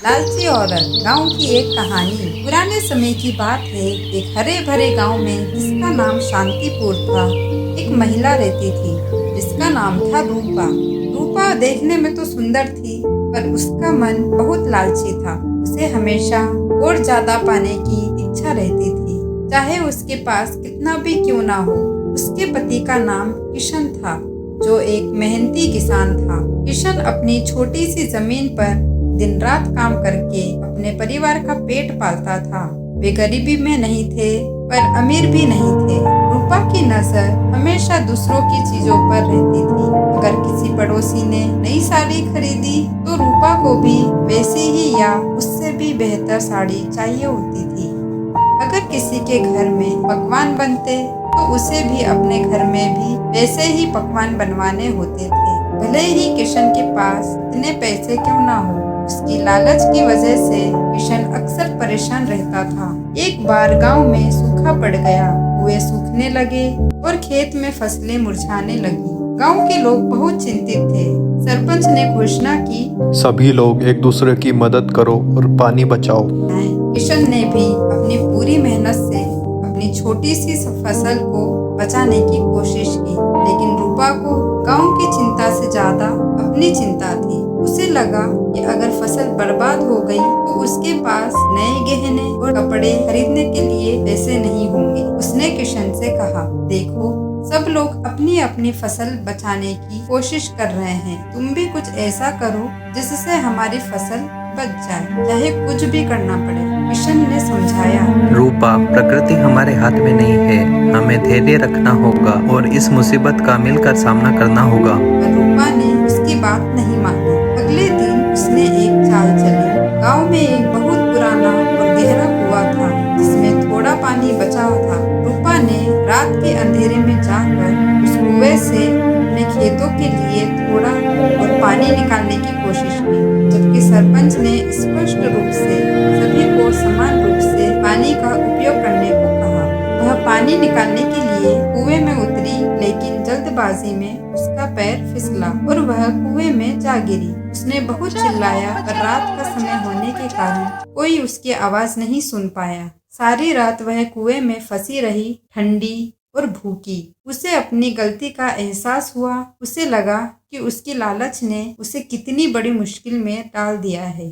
लालची औरत। गांव की एक कहानी। पुराने समय की बात है। एक हरे भरे गांव में जिसका नाम शांतिपुर था, एक महिला रहती थी जिसका नाम था रूपा। रूपा देखने में तो सुंदर थी, पर उसका मन बहुत लालची था। उसे हमेशा और ज्यादा पाने की इच्छा रहती थी, चाहे उसके पास कितना भी क्यों ना हो। उसके पति का नाम किशन था, जो एक मेहनती किसान था। किशन अपनी छोटी सी जमीन पर दिन रात काम करके अपने परिवार का पेट पालता था। वे गरीबी में नहीं थे, पर अमीर भी नहीं थे। रूपा की नजर हमेशा दूसरों की चीजों पर रहती थी। अगर किसी पड़ोसी ने नई साड़ी खरीदी, तो रूपा को भी वैसी ही या उससे भी बेहतर साड़ी चाहिए होती थी। अगर किसी के घर में पकवान बनते, तो उसे भी अपने घर में भी वैसे ही पकवान बनवाने होते थे, भले ही किशन के पास इतने पैसे क्यों ना हो। उसकी लालच की वजह से किशन अक्सर परेशान रहता था। एक बार गांव में सूखा पड़ गया, कुएं सूखने लगे और खेत में फसलें मुरझाने लगी। गांव के लोग बहुत चिंतित थे। सरपंच ने घोषणा की, सभी लोग एक दूसरे की मदद करो और पानी बचाओ। किशन ने भी अपनी पूरी मेहनत से अपनी छोटी सी फसल को बचाने की कोशिश की, लेकिन रूपा को गांव की चिंता से ज्यादा अपनी चिंता थी। उसे लगा कि अगर फसल बर्बाद हो गई, तो उसके पास नए गहने और कपड़े खरीदने के लिए पैसे नहीं होंगे। उसने किशन से कहा, देखो, सब लोग अपनी अपनी फसल बचाने की कोशिश कर रहे हैं, तुम भी कुछ ऐसा करो जिससे हमारी फसल बच जाए, चाहे कुछ भी करना पड़े। किशन ने समझाया, रूपा, प्रकृति हमारे हाथ में नहीं है, हमें धैर्य रखना होगा और इस मुसीबत का मिलकर सामना करना होगा। पर रूपा ने उसकी बात नहीं मानी। अगले दिन उसने एक चाल चली। गांव में एक बहुत पुराना और गहरा कुआं था, जिसमें थोड़ा पानी बचा था। रूपा ने रात के अंधेरे में जाकर उस कुएं से अपने खेतों के लिए थोड़ा और पानी निकालने की कोशिश की, जबकि सरपंच ने स्पष्ट रूप से सभी को समान रूप से पानी का उपयोग करने को कहा। वह पानी निकालने के लिए कुएं में उतरी, लेकिन जल्दबाजी में उसका पैर फिसला और वह कुएं में जा गिरी। उसने बहुत चिल्लाया, पर रात का समय होने के कारण कोई उसकी आवाज नहीं सुन पाया। सारी रात वह कुएं में फंसी रही, ठंडी और भूखी। उसे अपनी गलती का एहसास हुआ। उसे लगा कि उसकी लालच ने उसे कितनी बड़ी मुश्किल में डाल दिया है।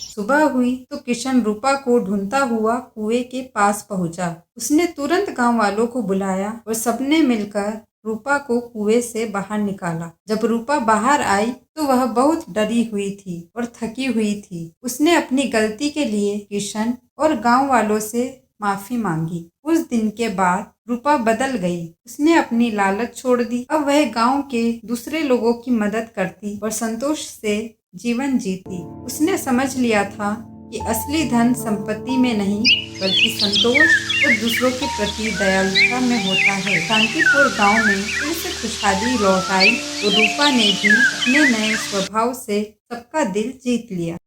सुबह हुई तो किशन रूपा को ढूंढता हुआ कुएं के पास पहुंचा। उसने तुरंत गांव वालों को बुलाया और सबने मिलकर रूपा को कुएं से बाहर निकाला। जब रूपा बाहर आई, तो वह बहुत डरी हुई थी और थकी हुई थी। उसने अपनी गलती के लिए किशन और गांव वालों से माफी मांगी। उस दिन के बाद रूपा बदल गई। उसने अपनी लालच छोड़ दी। अब वह गांव के दूसरे लोगों की मदद करती और संतोष से जीवन जीती। उसने समझ लिया था कि असली धन संपत्ति में नहीं, बल्कि संतोष और दूसरों के प्रति दयालुता में होता है। शांतिपुर गांव में फिर से खुशहाली लौट आई और रूपा ने भी अपने नए स्वभाव से सबका दिल जीत लिया।